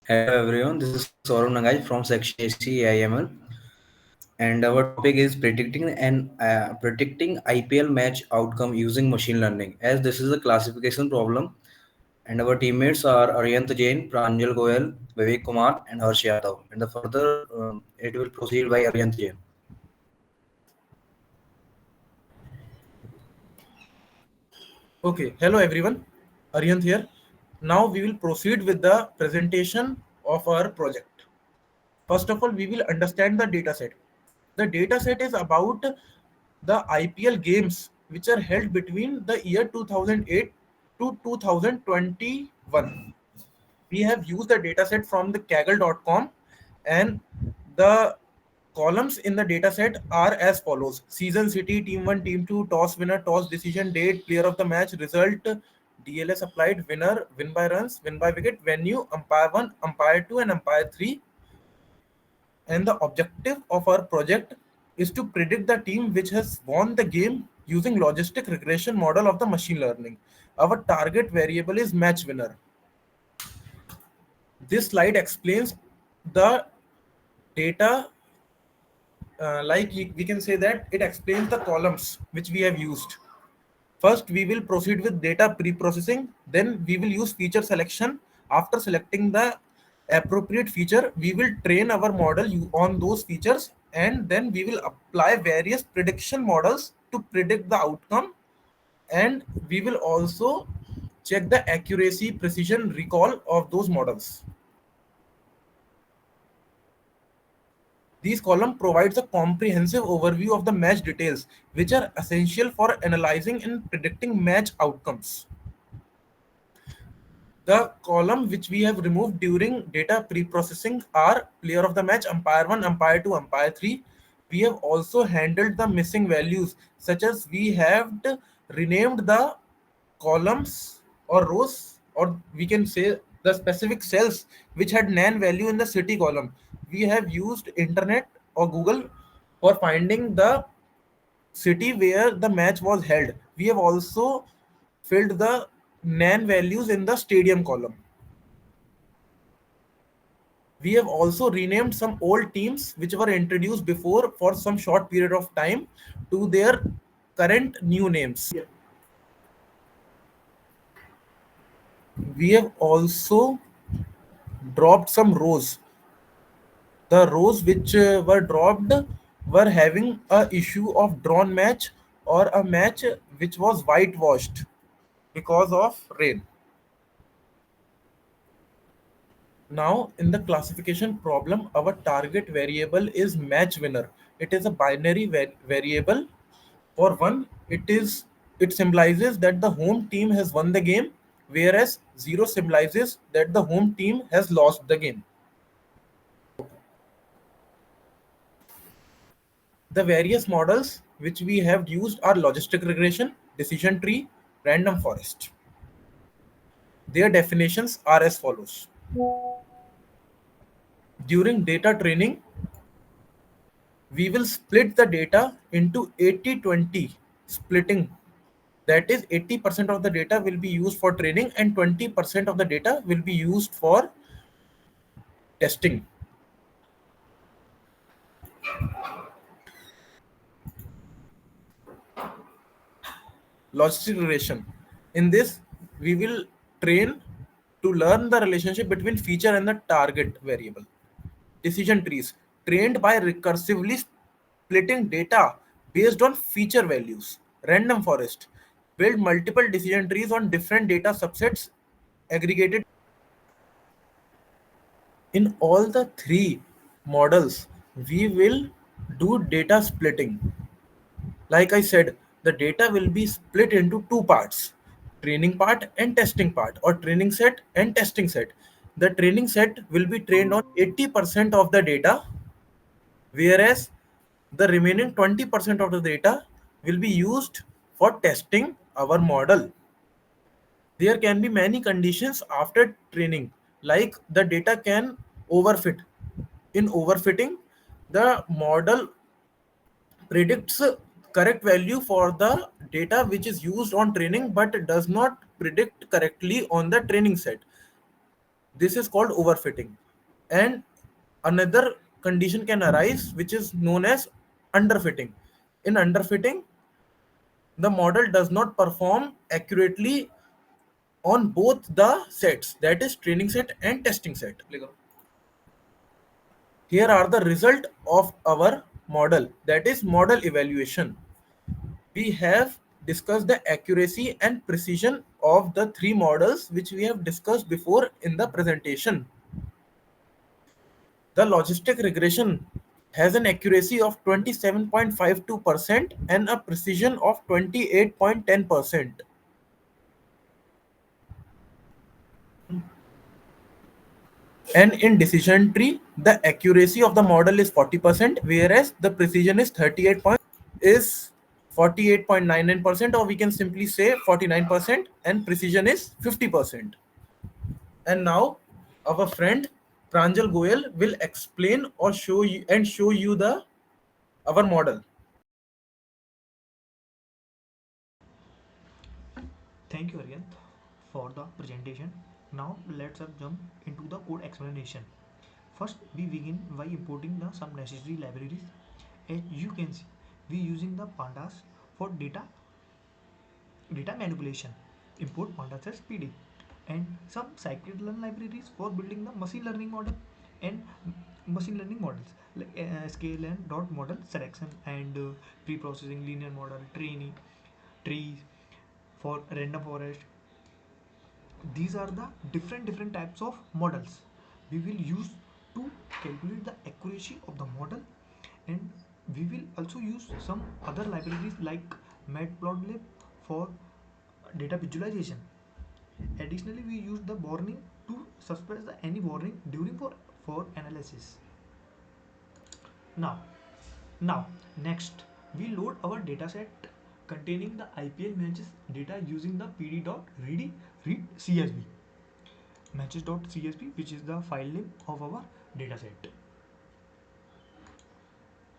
Hello everyone, this is Saurav Nangai from Section AC AIML, and our topic is predicting IPL match outcome using machine learning. As this is a classification problem, and our teammates are Aryant Jain, Pranjal Goyal, Vivek Kumar, and Harsh Yadav. And the further it will proceed by Aryant Jain. Okay, hello everyone. Aryant here. Now we will proceed with the presentation of our project. First of all, we will understand the dataset. The dataset is about the IPL games which are held between the year 2008 to 2021. We have used the dataset from the kaggle.com, and the columns in the dataset are as follows: season, city, team 1, team 2, toss winner, toss decision, date, player of the match, result, DLS applied, winner, win by runs, win by wicket, venue, umpire 1, umpire 2, and umpire 3. And the objective of our project is to predict the team which has won the game using logistic regression model of the machine learning. Our target variable is match winner. This slide explains the data, we can say that it explains the columns which we have used. First, we will proceed with data pre-processing. Then we will use feature selection. After selecting the appropriate feature, we will train our model on those features, and then we will apply various prediction models to predict the outcome. And we will also check the accuracy, precision, recall of those models. These column provides a comprehensive overview of the match details, which are essential for analyzing and predicting match outcomes. The column which we have removed during data pre-processing are player of the match, umpire 1, umpire 2, umpire 3. We have also handled the missing values, such as we have renamed the columns or rows, or we can say the specific cells which had nan value in the city column. We have used internet or Google for finding the city where the match was held. We have also filled the nan values in the stadium column. We have also renamed some old teams which were introduced before for some short period of time to their current new names. We have also dropped some rows. The rows which were dropped were having a issue of drawn match or a match which was whitewashed because of rain. Now, in the classification problem, our target variable is match winner. It is a binary variable. For one, it symbolizes that the home team has won the game, whereas zero symbolizes that the home team has lost the game. The various models which we have used are logistic regression, decision tree, random forest. Their definitions are as follows. During data training, we will split the data into 80-20 splitting. That is, 80% of the data will be used for training and 20% of the data will be used for testing. Logistic regression. In this, we will train to learn the relationship between feature and the target variable. Decision trees, trained by recursively splitting data based on feature values. Random forest, build multiple decision trees on different data subsets aggregated. In all the three models, we will do data splitting. Like I said, the data will be split into two parts: training part and testing part, or training set and testing set. The training set will be trained on 80% of the data, whereas the remaining 20% of the data will be used for testing our model. There can be many conditions after training, like the data can overfit. In overfitting, the model predicts correct value for the data which is used on training but does not predict correctly on the training set. This is called overfitting. And another condition can arise which is known as underfitting. In underfitting, the model does not perform accurately on both the sets, that is training set and testing set. Here are the result of our model, that is model evaluation. We have discussed the accuracy and precision of the three models which we have discussed before in the presentation. The logistic regression has an accuracy of 27.52% and a precision of 28.10%. And in decision tree, the accuracy of the model is 40%, whereas the precision is 48.99%, or we can simply say 49%, and precision is 50%. And now our friend Pranjal Goyal will explain or show you the our model. Thank you, Aryant, for the presentation. Now let's jump into the code explanation. First, we begin by importing some necessary libraries. As you can see, we using the pandas for data manipulation. Import pandas as PD, and some scikit-learn libraries for building the machine learning model and machine learning models like sklearn dot model selection and pre-processing linear model training trees for random forest. These are the different types of models we will use to calculate the accuracy of the model, and we will also use some other libraries like matplotlib for data visualization. Additionally, we use the warning to suppress the any warning during for analysis. Now now next, we load our dataset containing the IPL matches data using the pd.read csv matches.csv, which is the file name of our dataset.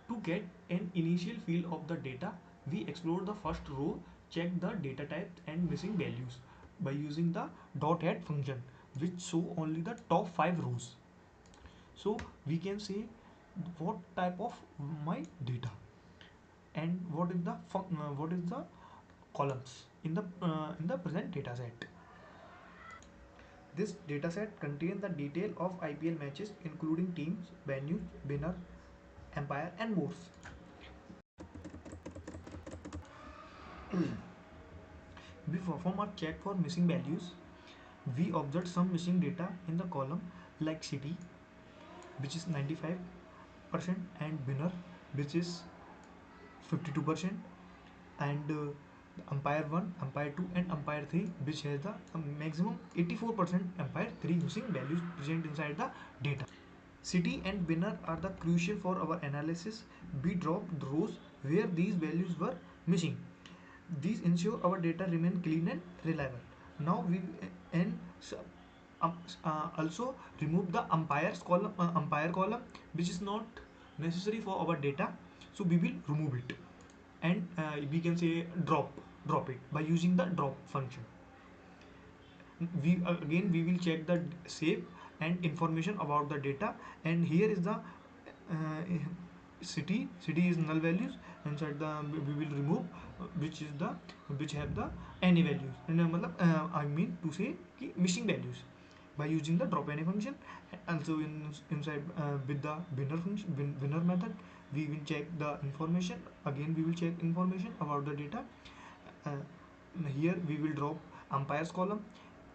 To get an initial feel of the data, we explore the first row, check the data types and missing values by using the .add function, which show only the top 5 rows. So we can say what type of my data and what is the columns in the present data set. This dataset contains the detail of IPL matches including teams, venues, winner, umpire and more. We perform a check for missing values. We observe some missing data in the column like city, which is 95%, and winner, which is 52%, and umpire 1, umpire 2 and umpire 3, which has the maximum 84% umpire 3 missing values present inside the data. City and winner are the crucial for our analysis. We drop the rows where these values were missing. These ensure our data remain clean and reliable. Now we and also remove the umpire column, which is not necessary for our data. So we will remove it, and we can say drop it by using the drop function. We again we will check the save and information about the data, and here is the city is null values inside the we will remove which is the which have the any values, and I mean to say missing values by using the drop any function. Also inside with the winner function winner method, we will check the information. Again we will check information about the data. uh, Here we will drop umpires column,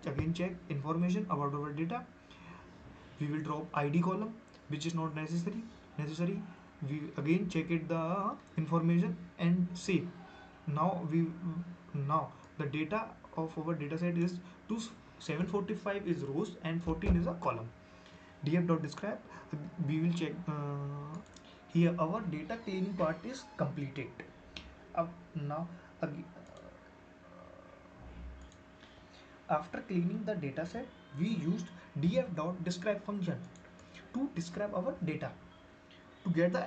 again check information about our data. We will drop id column, which is not necessary. We again check it the information and save. Now we now the data of our data set is 745 is rows and 14 is a column. Df.describe, we will check here our data cleaning part is completed. Now again, after cleaning the dataset, we used df.describe function to describe our data to get the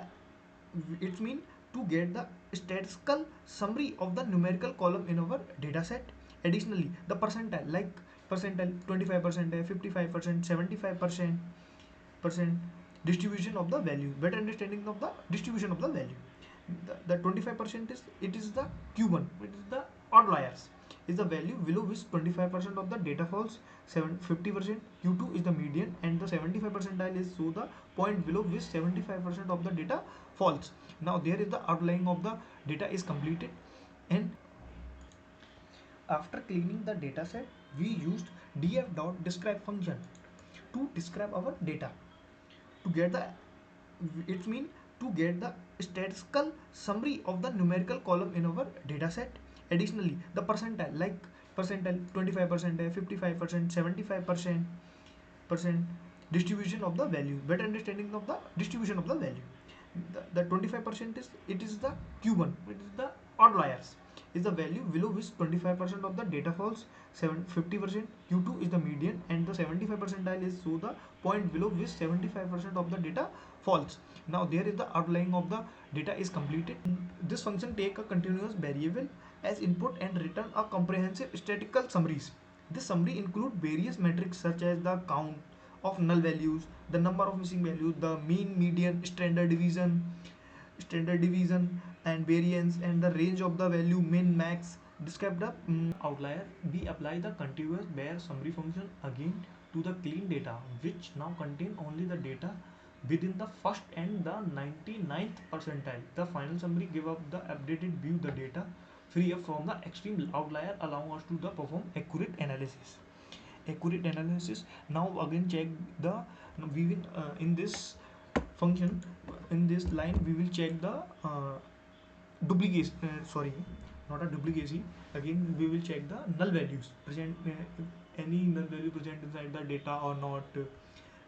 it means to get the statistical summary of the numerical column in our dataset. Additionally, the percentile like percentile 25% है, 55%, 75% distribution of the value, better understanding of the distribution of the value. The 25% is the Q1, it is the outliers, is the value below which 25% of the data falls. 50% Q2 is the median, and the 75 percentile is so the point below which 75% of the data falls. Now there is the outlying of the data is completed, and after cleaning the dataset, we used df.describe function to describe our data to get the, it means to get the statistical summary of the numerical column in our dataset. Additionally, the percentile, like percentile 25%, 55%, 75% distribution of the value, better understanding of the distribution of the value. The 25% is the Q1, it is the outliers, is the value below which 25% of the data falls. 50% Q2 is the median, and the 75 percentile is so the point below which 75% of the data falls. Now there is the outlying of the data is completed. This function take a continuous variable as input and return a comprehensive statistical summaries. This summary include various metrics such as the count of null values, the number of missing values, the mean, median, standard deviation and variance, and the range of the value min max. Describe the outlier. We apply the continuous bare summary function again to the clean data, which now contain only the data within the first and the 99th percentile. The final summary give up the updated view the data free up from the extreme outlier, allowing us to the perform accurate analysis. Now again check the, we will in this function, in this line we will check the duplicate, sorry, not a duplicacy. Again we will check the null values present, if any null value present inside the data or not.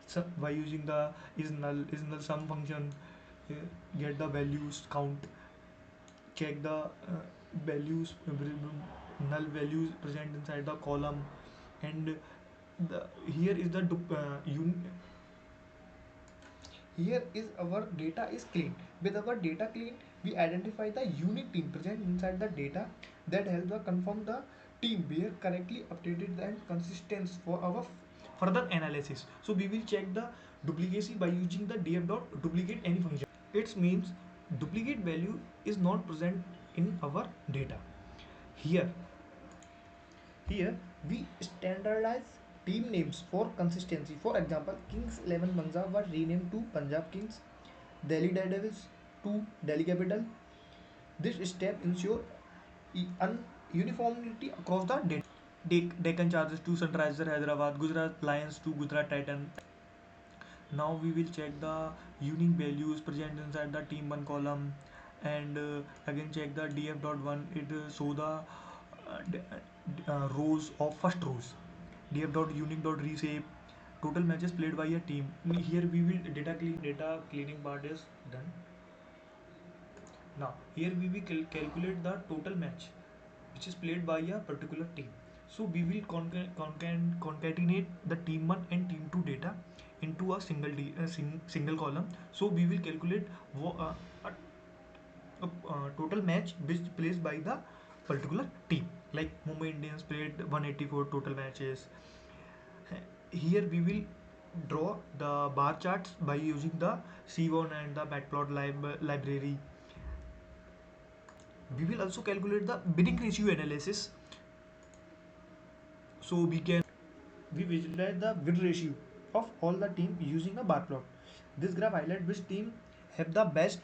So by using the is null sum function, get the values count, check the values, null values present inside the column, and here is the here is our data is clean. With our data clean, we identify the unique team present inside the data that helps us confirm the team were correctly updated and consistent for our further analysis. So we will check the duplicacy by using the df.duplicate any function. It means duplicate value is not present in our data. Here we standardize team names for consistency. For example, Kings 11 Punjab was renamed to Punjab Kings, Delhi Daredevils to Delhi Capital. This step ensure uniformity across the data. Deccan Chargers to Sunrisers Hyderabad, Gujarat Lions to Gujarat Titan. Now we will check the unique values present inside the team 1 column, and again check the df.1. It show the rows of first rows. df.unique.reshape total matches played by a team. Here we will data cleaning part is done. Now here we will calculate the total match which is played by a particular team. So we will concatenate the team 1 and team 2 data into a single column. So we will calculate total match which placed by the particular team. Like Mumbai Indians played 184 total matches. Here we will draw the bar charts by using the C1 and the matplot library. We will also calculate the bidding ratio analysis. So we visualize the bid ratio of all the team using a bar plot. This graph highlights which team has the best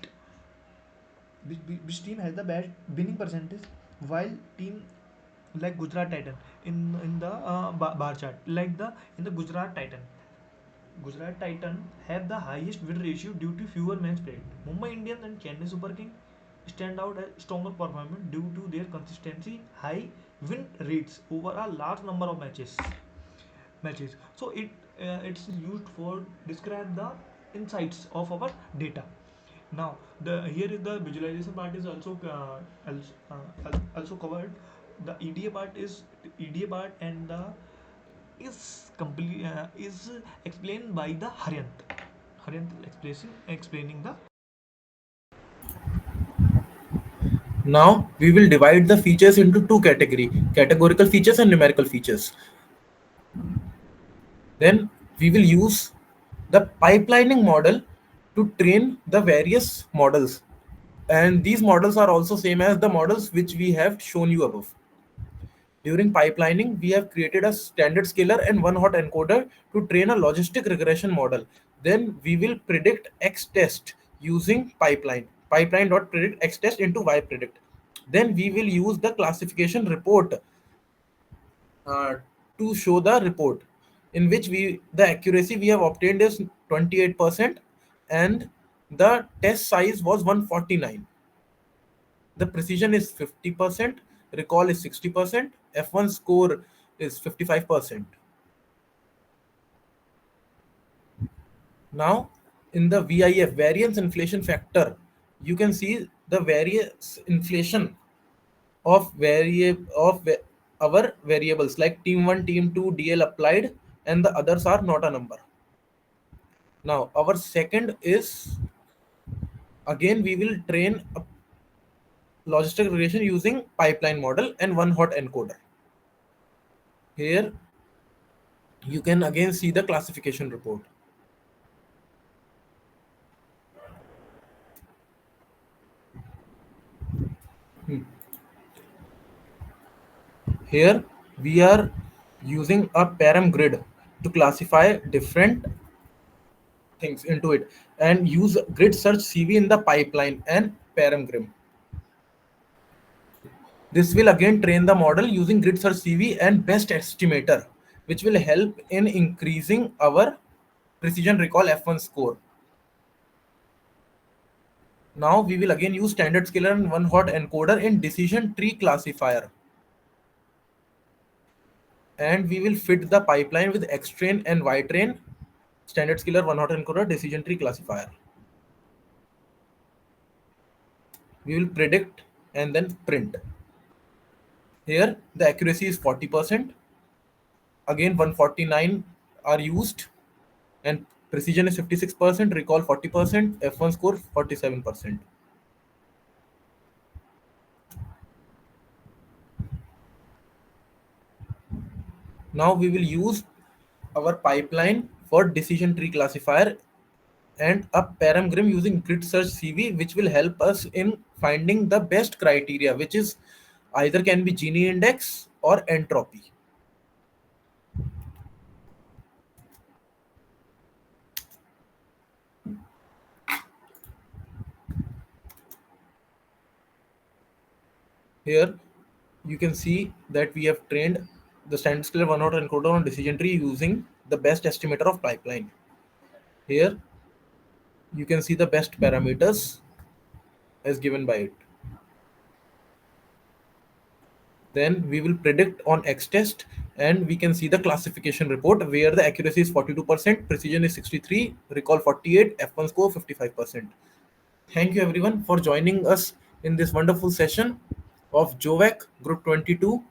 winning percentage, while team like Gujarat Titan in the bar chart, like in the Gujarat Titan have the highest win ratio due to fewer matches played. Mumbai Indians and Chennai Super King stand out as stronger performance due to their consistency, high win rates over a large number of matches. So it's used for describe the insights of our data. Now here is the visualization part is also covered. The EDA part and the is explained by the Haryant explaining the. Now we will divide the features into two categories: categorical features and numerical features. Then we will use the pipelining model to train the various models. And these models are also same as the models which we have shown you above. During pipelining, we have created a standard scaler and one hot encoder to train a logistic regression model. Then we will predict X test using pipeline. Pipeline.predict X test into Y predict. Then we will use the classification report uh, to show the report, in which the accuracy we have obtained is 28% and the test size was 149. The precision is 50%, recall is 60%, F1 score is 55%. Now, in the VIF, variance inflation factor, you can see the variance inflation of our variables like team 1, team 2, DL applied, and the others are not a number. Now, our second is, again, we will train a logistic regression using pipeline model and one hot encoder. Here you can again see the classification report. Here we are using a param grid to classify different things into it and use grid search CV in the pipeline and param grid. This will again train the model using grid search CV and best estimator, which will help in increasing our precision recall F1 score. Now we will again use standard scaler and one hot encoder in decision tree classifier. And we will fit the pipeline with X-train and Y-train, standard scaler, one hot encoder, decision tree classifier. We will predict and then print. Here the accuracy is 40%. Again 149 are used and precision is 56%, recall 40%, F1 score 47%. Now we will use our pipeline for decision tree classifier and a param using grid search CV, which will help us in finding the best criteria, which is either can be Gini index or entropy. Here you can see that we have trained the standard scalar one hot encoder on decision tree using the best estimator of pipeline. Here you can see the best parameters as given by it. Then we will predict on X test and we can see the classification report where the accuracy is 42%, precision is 63, recall 48, F1 score 55%. Thank you everyone for joining us in this wonderful session of JOVAC Group 22